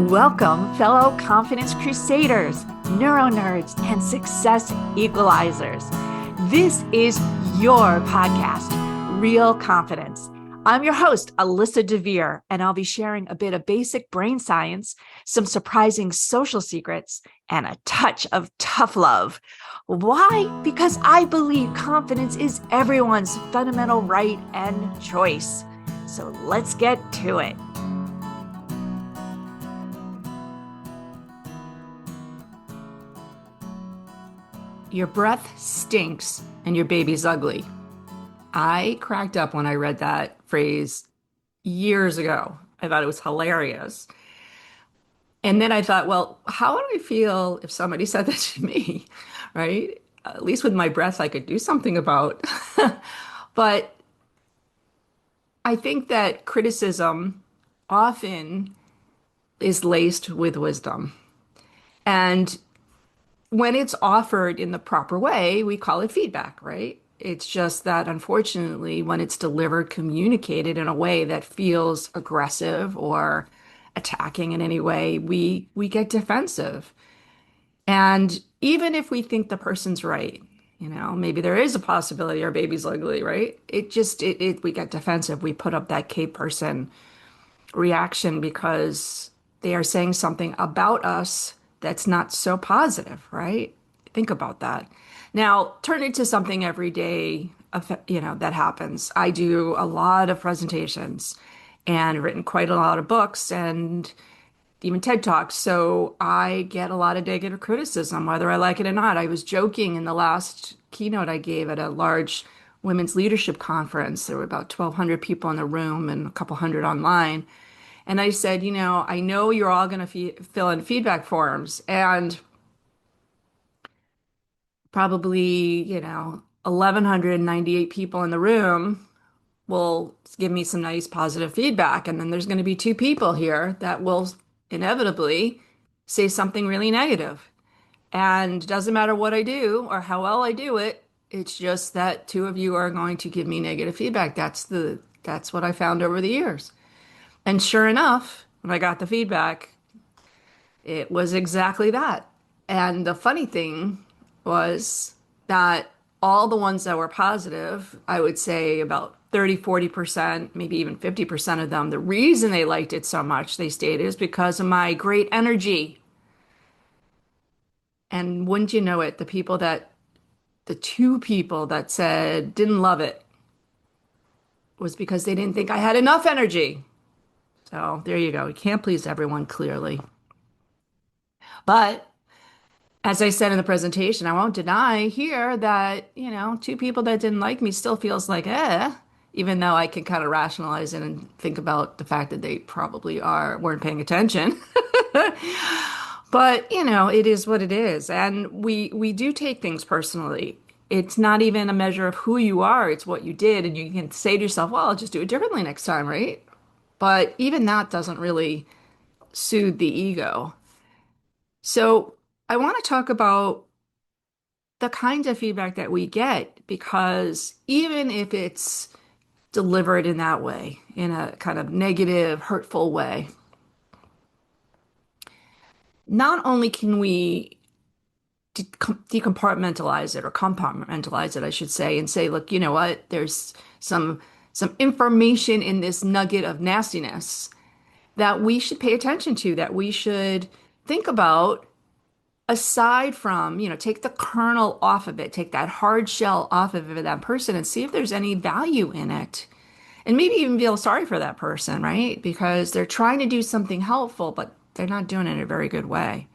Welcome, fellow confidence crusaders, neuro nerds, and success equalizers. This is your podcast, Real Confidence. I'm your host, Alyssa DeVere, and I'll be sharing a bit of basic brain science, some surprising social secrets, and a touch of tough love. Why? Because I believe confidence is everyone's fundamental right and choice. So let's get to it. Your breath stinks and your baby's ugly. I cracked up when I read that phrase years ago. I thought it was hilarious. And then I thought, well, how would I feel if somebody said that to me? Right? At least with my breath, I could do something about. But I think that criticism often is laced with wisdom. And when it's offered in the proper way, we call it feedback, right? It's just that unfortunately, when it's delivered, communicated in a way that feels aggressive or attacking in any way, we get defensive. And even if we think the person's right, maybe there is a possibility our baby's ugly, right? It we get defensive. We put up that K person reaction because they are saying something about us that's not so positive, right? Think about that. Now, turn it to something every day, that happens. I do a lot of presentations and written quite a lot of books and even TED Talks. So I get a lot of negative criticism, whether I like it or not. I was joking in the last keynote I gave at a large women's leadership conference. There were about 1,200 people in the room and a couple hundred online. And I said, I know you're all going to fill in feedback forms, and probably, 1,198 people in the room will give me some nice positive feedback. And then there's going to be two people here that will inevitably say something really negative. And it doesn't matter what I do or how well I do it. It's just that two of you are going to give me negative feedback. That's what I found over the years. And sure enough, when I got the feedback, it was exactly that. And the funny thing was that all the ones that were positive, I would say about 30, 40%, maybe even 50% of them, the reason they liked it so much, they stated, is because of my great energy. And wouldn't you know it, the two people that said didn't love it was because they didn't think I had enough energy. So there you go. You can't please everyone, clearly. But as I said in the presentation, I won't deny here that, two people that didn't like me still feels like, even though I can kind of rationalize it and think about the fact that they probably weren't paying attention. But, it is what it is. And we do take things personally. It's not even a measure of who you are, it's what you did. And you can say to yourself, well, I'll just do it differently next time, right? But even that doesn't really soothe the ego. So I want to talk about the kinds of feedback that we get, because even if it's delivered in that way, in a kind of negative, hurtful way, not only can we decompartmentalize it or compartmentalize it, I should say, and say, look, you know what? There's some information in this nugget of nastiness that we should pay attention to, that we should think about aside from, take the kernel off of it, take that hard shell off of it, that person, and see if there's any value in it. And maybe even feel sorry for that person, right? Because they're trying to do something helpful, but they're not doing it in a very good way.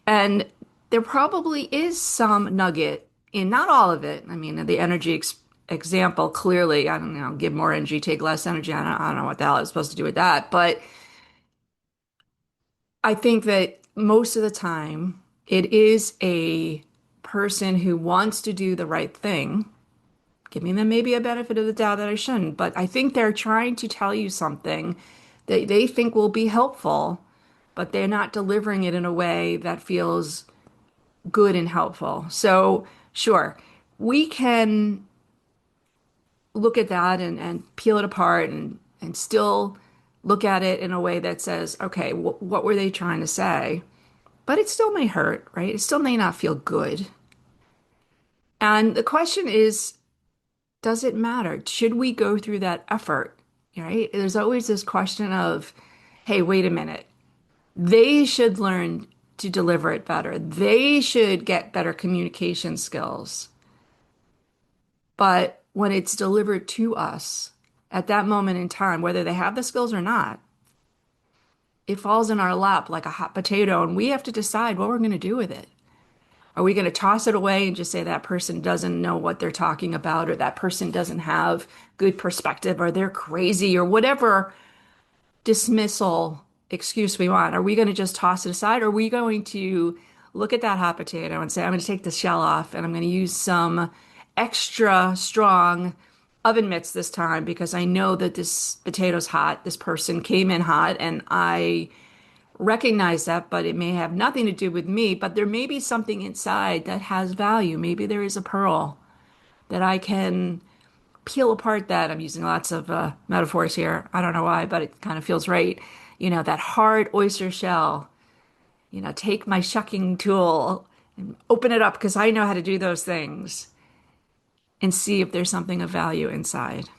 And there probably is some nugget in not all of it. I mean, the energy example, clearly, I don't know, give more energy, take less energy. I don't know what the hell I was supposed to do with that. But I think that most of the time it is a person who wants to do the right thing, giving them maybe a benefit of the doubt that I shouldn't. But I think they're trying to tell you something that they think will be helpful, but they're not delivering it in a way that feels good and helpful. So, sure, we can look at that and peel it apart and still look at it in a way that says, okay, what were they trying to say? But it still may hurt, right? It still may not feel good. And the question is, does it matter? Should we go through that effort? Right? There's always this question of, hey, wait a minute. They should learn to deliver it better. They should get better communication skills. But when it's delivered to us at that moment in time, whether they have the skills or not, it falls in our lap like a hot potato, and we have to decide what we're going to do with it. Are we going to toss it away and just say that person doesn't know what they're talking about, or that person doesn't have good perspective, or they're crazy, or whatever dismissal excuse we want? Are we going to just toss it aside? Or are we going to look at that hot potato and say, I'm going to take the shell off and I'm going to use some extra strong oven mitts this time because I know that this potato's hot. This person came in hot and I recognize that, but it may have nothing to do with me, but there may be something inside that has value. Maybe there is a pearl that I can peel apart. That I'm using lots of metaphors here. I don't know why, but it kind of feels right. That hard oyster shell, take my shucking tool and open it up because I know how to do those things and see if there's something of value inside.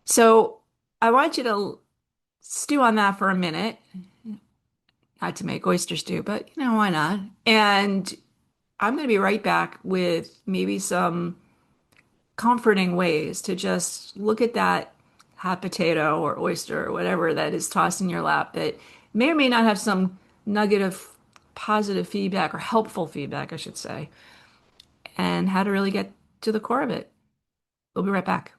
So I want you to stew on that for a minute. Not to make oyster stew, but why not? And I'm going to be right back with maybe some comforting ways to just look at that hot potato or oyster or whatever that is tossed in your lap that may or may not have some nugget of positive feedback or helpful feedback, I should say, and how to really get to the core of it. We'll be right back.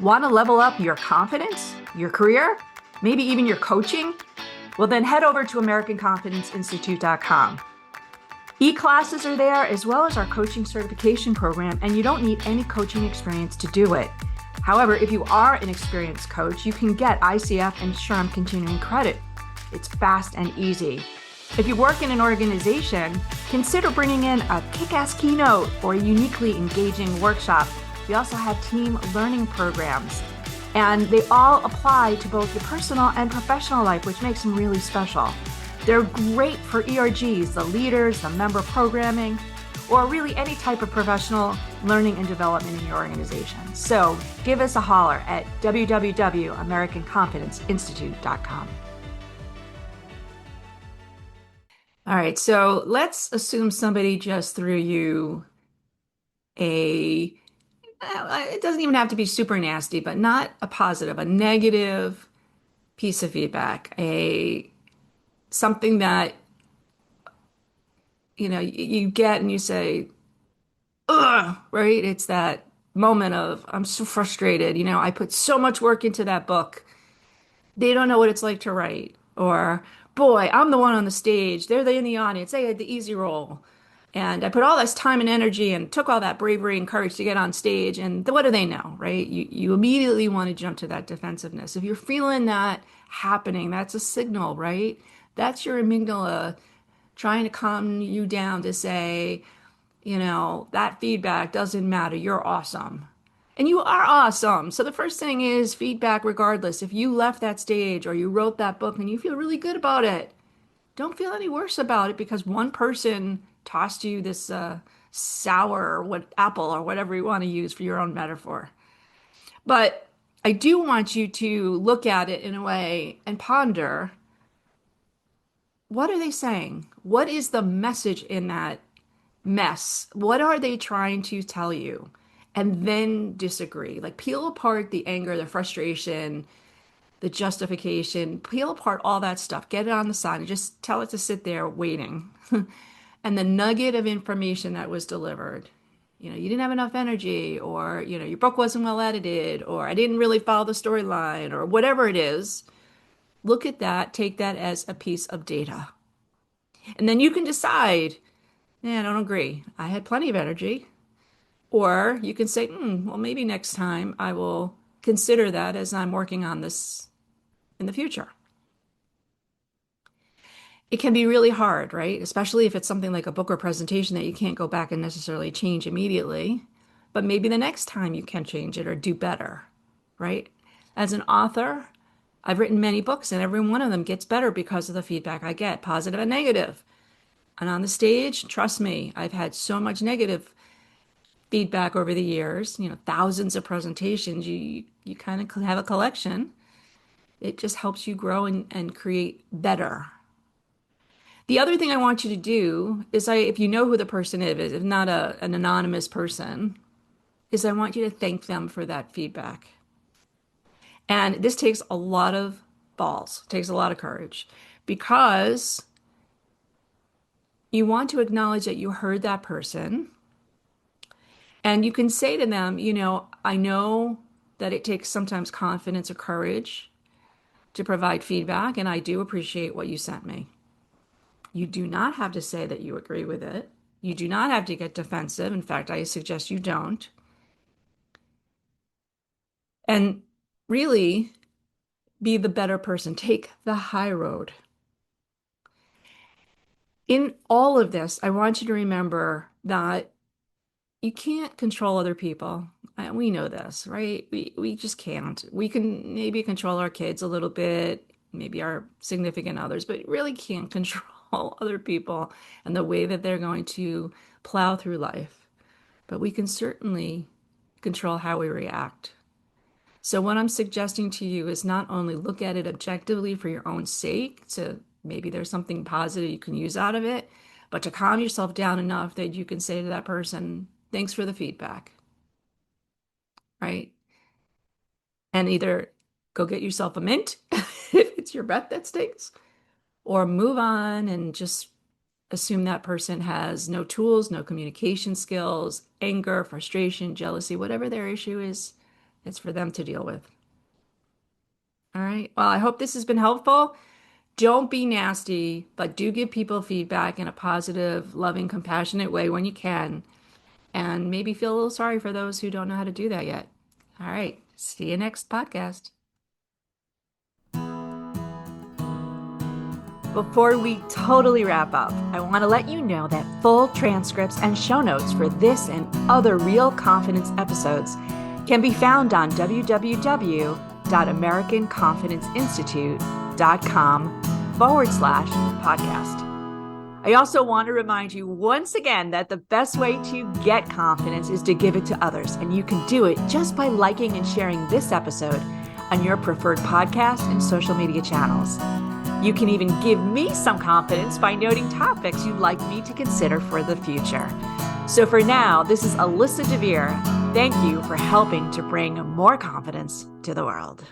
Want to level up your confidence, your career, maybe even your coaching? Well, then head over to AmericanConfidenceInstitute.com. E-classes are there as well as our coaching certification program, and you don't need any coaching experience to do it. However, if you are an experienced coach, you can get ICF and SHRM continuing credit. It's fast and easy. If you work in an organization, consider bringing in a kick-ass keynote or a uniquely engaging workshop. We also have team learning programs, and they all apply to both your personal and professional life, which makes them really special. They're great for ERGs, the leaders, the member programming, or really any type of professional learning and development in your organization. So give us a holler at www.americanconfidenceinstitute.com. All right, so let's assume somebody just threw you it doesn't even have to be super nasty, but not a positive, a negative piece of feedback, something that, you get and you say, ugh, right? It's that moment of, I'm so frustrated. I put so much work into that book. They don't know what it's like to write. Or, boy, I'm the one on the stage. They're in the audience. They had the easy role. And I put all this time and energy and took all that bravery and courage to get on stage. And what do they know, right? You immediately want to jump to that defensiveness. If you're feeling that happening, that's a signal, right? That's your amygdala trying to calm you down to say, that feedback doesn't matter. You're awesome. And you are awesome. So the first thing is feedback regardless. If you left that stage or you wrote that book and you feel really good about it, don't feel any worse about it because one person tossed you this sour apple or whatever you want to use for your own metaphor. But I do want you to look at it in a way and ponder, what are they saying? What is the message in that mess? What are they trying to tell you? And then disagree. Like peel apart the anger, the frustration, the justification, peel apart all that stuff, get it on the side and just tell it to sit there waiting. And the nugget of information that was delivered, you didn't have enough energy, or, your book wasn't well edited, or I didn't really follow the storyline, or whatever it is, look at that, take that as a piece of data. And then you can decide, I don't agree. I had plenty of energy. Or you can say, well, maybe next time I will consider that as I'm working on this in the future. It can be really hard, right? Especially if it's something like a book or presentation that you can't go back and necessarily change immediately. but maybe the next time you can change it or do better, right? As an author, I've written many books and every one of them gets better because of the feedback I get, positive and negative. And on the stage, trust me, I've had so much negative feedback over the years, thousands of presentations. You kind of have a collection. It just helps you grow and create better. The other thing I want you to do is if you know who the person is, if not an anonymous person, is I want you to thank them for that feedback. And this takes a lot of balls, takes a lot of courage, because you want to acknowledge that you heard that person. And you can say to them, I know that it takes sometimes confidence or courage to provide feedback, and I do appreciate what you sent me. You do not have to say that you agree with it. You do not have to get defensive. In fact, I suggest you don't. And really be the better person. Take the high road. In all of this, I want you to remember that you can't control other people. We know this, right? We just can't. We can maybe control our kids a little bit, maybe our significant others, but really can't control other people and the way that they're going to plow through life. But we can certainly control how we react. So what I'm suggesting to you is not only look at it objectively for your own sake, to maybe there's something positive you can use out of it, but to calm yourself down enough that you can say to that person, thanks for the feedback, right? And either go get yourself a mint if it's your breath that stinks, or move on and just assume that person has no tools, no communication skills, anger, frustration, jealousy, whatever their issue is, it's for them to deal with. All right. Well, I hope this has been helpful. Don't be nasty, but do give people feedback in a positive, loving, compassionate way when you can. And maybe feel a little sorry for those who don't know how to do that yet. All right. See you next podcast. Before we totally wrap up, I want to let you know that full transcripts and show notes for this and other Real Confidence episodes can be found on www.americanconfidenceinstitute.com/podcast. I also want to remind you once again that the best way to get confidence is to give it to others. And you can do it just by liking and sharing this episode on your preferred podcast and social media channels. You can even give me some confidence by noting topics you'd like me to consider for the future. So for now, this is Alyssa DeVere. Thank you for helping to bring more confidence to the world.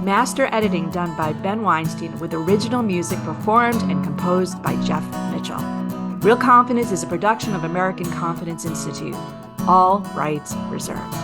Master editing done by Ben Weinstein with original music performed and composed by Jeff Mitchell. Real Confidence is a production of American Confidence Institute. All rights reserved.